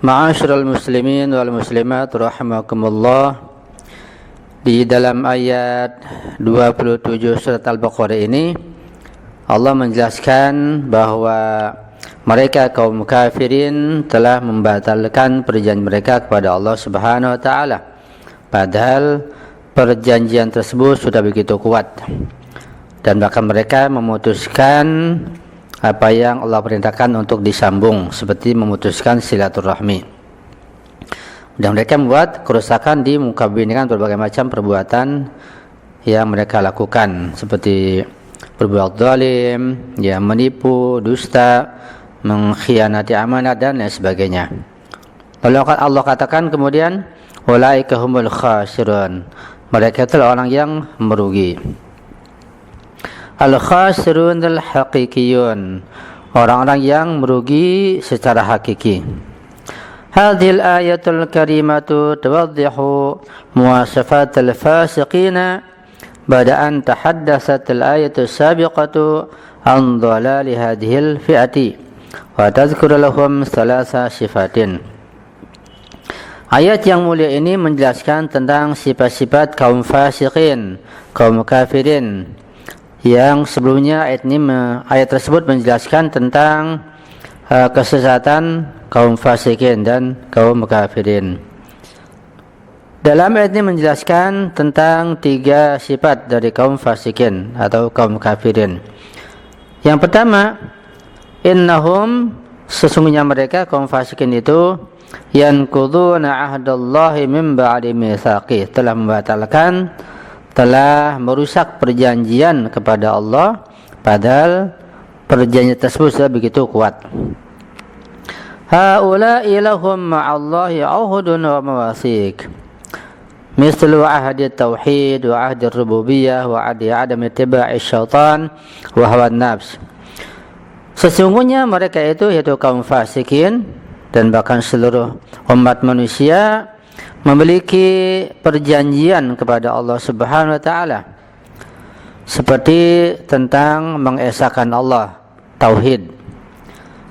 Ma'asyiral muslimin wal muslimat rahimakumullah. Di dalam ayat 27 surat Al-Baqarah ini Allah menjelaskan bahwa mereka kaum kafirin telah membatalkan perjanjian mereka kepada Allah Subhanahu wa taala. Padahal perjanjian tersebut sudah begitu kuat. Dan bahkan mereka memutuskan apa yang Allah perintahkan untuk disambung, seperti memutuskan silaturahmi. Dan mereka membuat kerusakan di muka bumi dengan berbagai macam perbuatan yang mereka lakukan, seperti berbuat zalim, menipu, dusta, mengkhianati amanat dan lain sebagainya. Lalu Allah katakan kemudian, ulaika humul khasirun. Mereka itulah orang yang merugi. Al-khasirun al-haqiqiyun, orang-orang yang merugi secara hakiki. Hadhil ayatul karimatu tuwaddihu muwasafat al-fasiqina ba'da an tahaddatsat al-ayatu sabiqatu an dhalali hadhil fi'ati wa tadhkuru lahum thalatha sifatin. Ayat yang mulia ini menjelaskan tentang sifat-sifat kaum fasiqin, kaum kafirin, yang sebelumnya ayat tersebut menjelaskan tentang kesesatan kaum fasikin dan kaum kafirin. Dalam ayat ini menjelaskan tentang 3 sifat dari kaum fasikin atau kaum kafirin. Yang pertama, innahum, sesungguhnya mereka kaum fasikin itu yanquduna ahdallahi min ba'di mitsaqih, telah membatalkan, telah merusak perjanjian kepada Allah, padahal perjanjian tersebut sudah begitu kuat. Haula'i lahum ma'allahi 'uhdun wa mawathiq mislu ahdi tauhid wa ahdi rububiyah wa ahdi adam ittiba'i syaitan wa hawa nafs. Sesungguhnya mereka itu, yaitu kaum fasikin dan bahkan seluruh umat manusia, memiliki perjanjian kepada Allah Subhanahu wa taala, seperti tentang mengesahkan Allah, tauhid,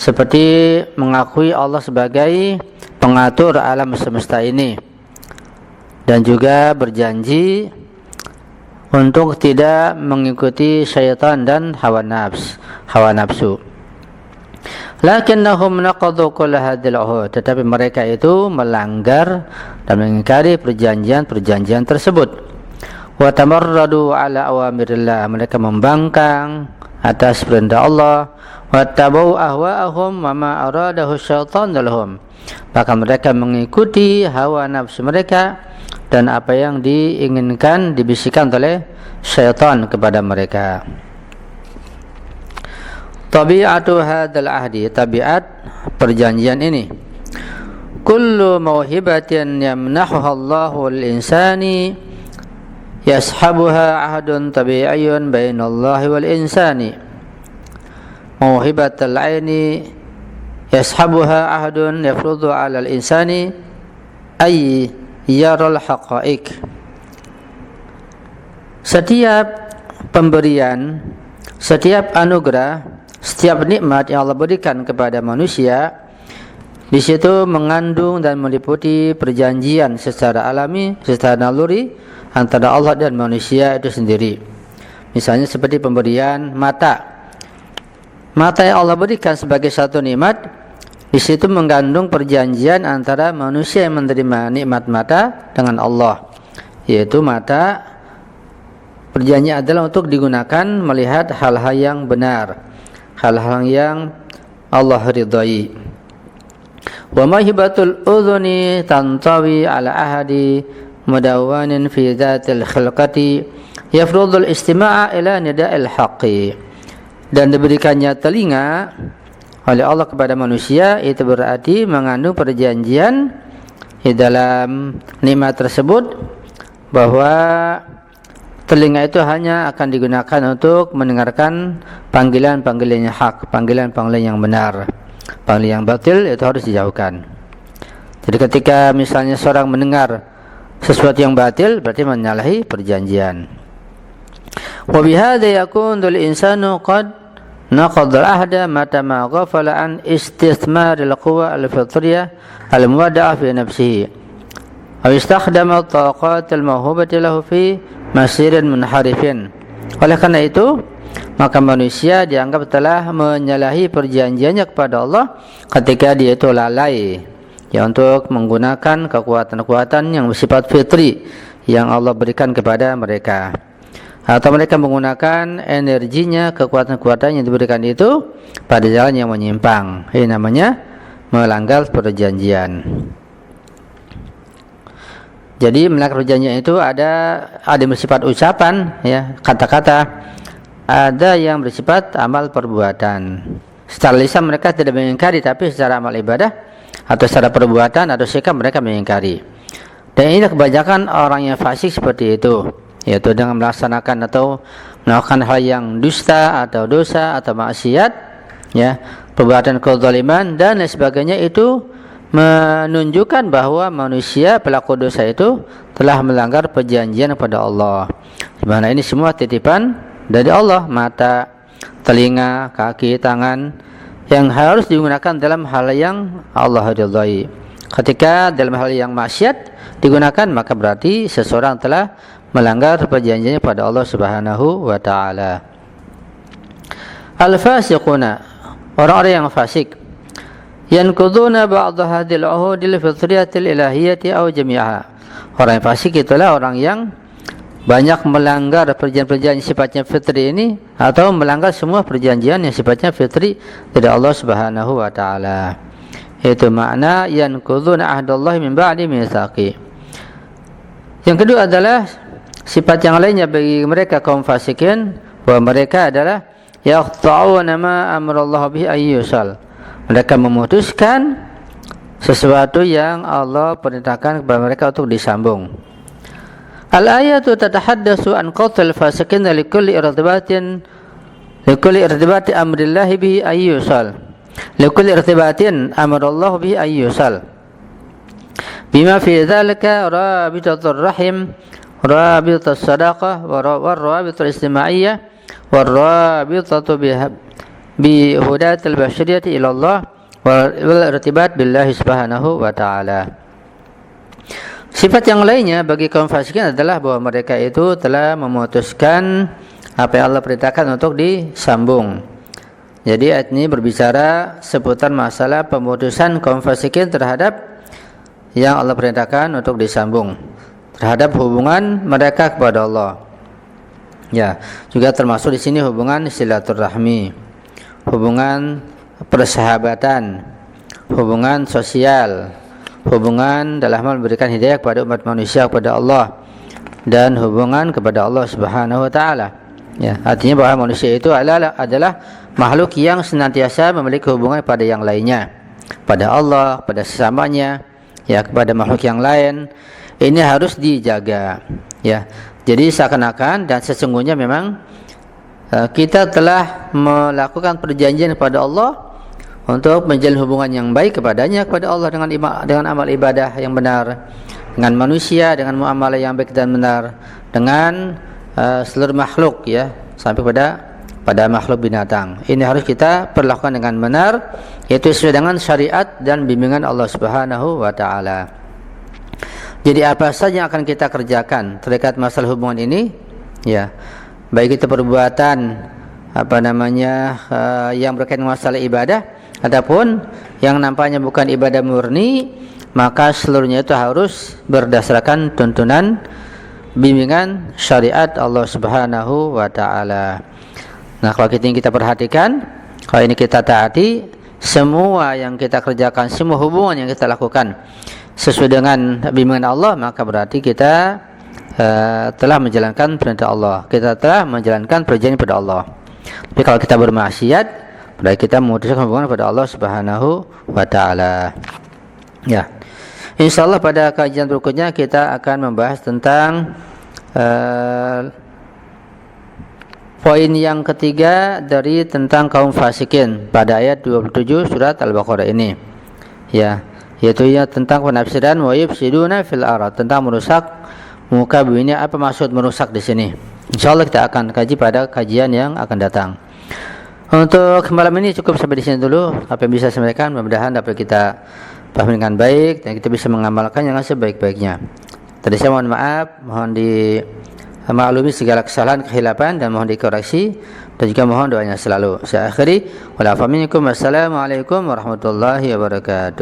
seperti mengakui Allah sebagai pengatur alam semesta ini, dan juga berjanji untuk tidak mengikuti syaitan dan hawa nafsu. Lakinnahum naqadhu kull hadhil uhud, tetapi mereka itu melanggar dan mengingkari perjanjian tersebut. Wa tamarradu ala awamirillah, mereka membangkang atas perintah Allah. Wa tabau ahwa'ahum wa ma aradahu syaitan lahum, maka mereka mengikuti hawa nafsu mereka dan apa yang diinginkan, dibisikkan oleh syaitan kepada mereka. Tabi'atu hadzal ahdi, tabiat perjanjian ini. Kullu mauhibatin yamnahuha Allahu lil-insani yashabuha ahdun tabi'iyyun bainallahi wal insani. Mauhibatul aini yashabuha ahdun yafrudu 'alal insani ay yaral haqa'iq. Setiap pemberian, setiap anugerah, setiap nikmat yang Allah berikan kepada manusia, di situ mengandung dan meliputi perjanjian secara alami, secara naluri antara Allah dan manusia itu sendiri. Misalnya seperti pemberian mata. Mata yang Allah berikan sebagai satu nikmat, di situ mengandung perjanjian antara manusia yang menerima nikmat mata dengan Allah, yaitu mata, perjanjian adalah untuk digunakan melihat hal-hal yang benar, hal-hal yang Allah ridhai. Wa mahibatul udhuni tantawi ala ahadi mudawanin fi dhatil khilqati yafrudul istima'a ila nida'il haqqi. Dan diberikannya telinga oleh Allah kepada manusia, itu berarti mengandung perjanjian di dalam nikmat tersebut, bahwa telinga itu hanya akan digunakan untuk mendengarkan panggilan-panggilan yang hak, panggilan-panggilan yang benar. Panggilan yang batil itu harus dijauhkan. Jadi ketika misalnya seorang mendengar sesuatu yang batil, berarti menyalahi perjanjian. Wa bihadza yakunu al-insanu qad naqadul ahda mata ma ghafala an istithmaril quwa al-fitriyah al-muwadda'ah fi nafsihi aw istakhdama taqatil mawhubati lahu fi masirin munharifin. Oleh karena itu, maka manusia dianggap telah menyalahi perjanjiannya kepada Allah ketika dia itu lalai ya untuk menggunakan kekuatan-kekuatan yang bersifat fitri yang Allah berikan kepada mereka, atau mereka menggunakan energinya, kekuatan-kekuatan yang diberikan itu pada jalan yang menyimpang. Ini namanya melanggar perjanjian. Jadi melanggar perjanjian itu ada yang bersifat ucapan ya, kata-kata, ada yang bersifat amal perbuatan. Secara lisan mereka tidak mengingkari, tapi secara amal ibadah atau secara perbuatan atau sikap mereka mengingkari. Dan ini kebanyakan orang yang fasik seperti itu, yaitu dengan melaksanakan atau melakukan hal yang dusta atau dosa atau maksiat ya, perbuatan kezaliman dan lain sebagainya, itu menunjukkan bahwa manusia pelaku dosa itu telah melanggar perjanjian kepada Allah. Di mana ini semua titipan dari Allah, mata, telinga, kaki, tangan, yang harus digunakan dalam hal yang Allah ridhai. Ketika dalam hal yang maksiat digunakan, maka berarti seseorang telah melanggar perjanjiannya pada Allah Subhanahu wa taala. Al-fasiquna, orang-orang yang fasik, yanquduna ba'd hadhil uhudil fitriyatil ilahiyyati aw jami'aha. Orang yang fasik itulah orang yang banyak melanggar perjanjian-perjanjian sifatnya fitri ini, atau melanggar semua perjanjian yang sifatnya fitri dari Allah Subhanahu wa taala. Itu makna yanquduna ahdallahi min ba'di mitsaqi. Yang kedua adalah sifat yang lainnya bagi mereka kaum fasikin, bahwa mereka adalah yaqta'una ma amarallahu bihi ayyusal. Mereka memutuskan sesuatu yang Allah perintahkan kepada mereka untuk disambung. Al-ayatu tatahaddatsu an qatlil fasikin likulli irtibati amrillahi bihi ayyusal. Likulli irtibatin amarallahu bihi ayyusal. Bima fi dzalika rabitatur rahim, rabitatus sadaqah, rabitatul istima'iyyah, rabitatu bi hudatil bashariyati ila Allah wal irtibat billahi subhanahu wa ta'ala. Sifat yang lainnya bagi kaum fasikin adalah bahwa mereka itu telah memutuskan apa yang Allah perintahkan untuk disambung. Jadi ayat ini berbicara seputar masalah pemutusan kaum fasikin terhadap yang Allah perintahkan untuk disambung, terhadap hubungan mereka kepada Allah. Ya, juga termasuk di sini hubungan silaturahmi, hubungan persahabatan, hubungan sosial, hubungan dalam hal memberikan hidayah kepada umat manusia kepada Allah, dan hubungan kepada Allah Subhanahu wa taala. Ya, artinya bahwa manusia itu adalah makhluk yang senantiasa memiliki hubungan pada yang lainnya, pada Allah, pada sesamanya, ya, kepada makhluk yang lain. Ini harus dijaga, ya. Jadi seakan-akan dan sesungguhnya memang kita telah melakukan perjanjian kepada Allah untuk menjalin hubungan yang baik kepadanya, kepada Allah dengan amal ibadah yang benar, dengan manusia dengan muamalah yang baik dan benar, dengan seluruh makhluk, ya, sampai pada makhluk binatang. Ini harus kita perlakukan dengan benar, yaitu sesuai dengan syariat dan bimbingan Allah Subhanahu wa taala. Jadi apa saja yang akan kita kerjakan terkait masalah hubungan ini, ya, baik itu perbuatan yang berkaitan dengan masalah ibadah ataupun yang nampaknya bukan ibadah murni, maka seluruhnya itu harus berdasarkan tuntunan bimbingan syariat Allah Subhanahu wa taala. Nah, kalau kita perhatikan, kalau ini kita taati, semua yang kita kerjakan, semua hubungan yang kita lakukan sesuai dengan bimbingan Allah, maka berarti kita telah menjalankan perintah Allah, kita telah menjalankan perjanjian pada Allah. Tapi kalau kita bermaksiat, berarti kita memutuskan hubungan pada Allah Subhanahu wa taala. Ya. Insyaallah pada kajian berikutnya kita akan membahas tentang poin yang ketiga dari tentang kaum fasikin pada ayat 27 surat Al-Baqarah ini. Ya, yaitu tentang penafsiran wa yufsiduna fil ardh, tentang merusak muka bumi. Apa maksud merusak di sini? Insyaallah kita akan kaji pada kajian yang akan datang. Untuk malam ini cukup sampai di sini dulu. Apa yang bisa saya sampaikan mudah-mudahan dapat kita pahami dengan baik dan kita bisa mengamalkan yang sebaik-baiknya. Tadi saya mohon maaf, mohon dimaklumi segala kesalahan, kehilapan dan mohon dikoreksi dan juga mohon doanya selalu. Saya akhiri. Wassalamualaikum warahmatullahi wabarakatuh.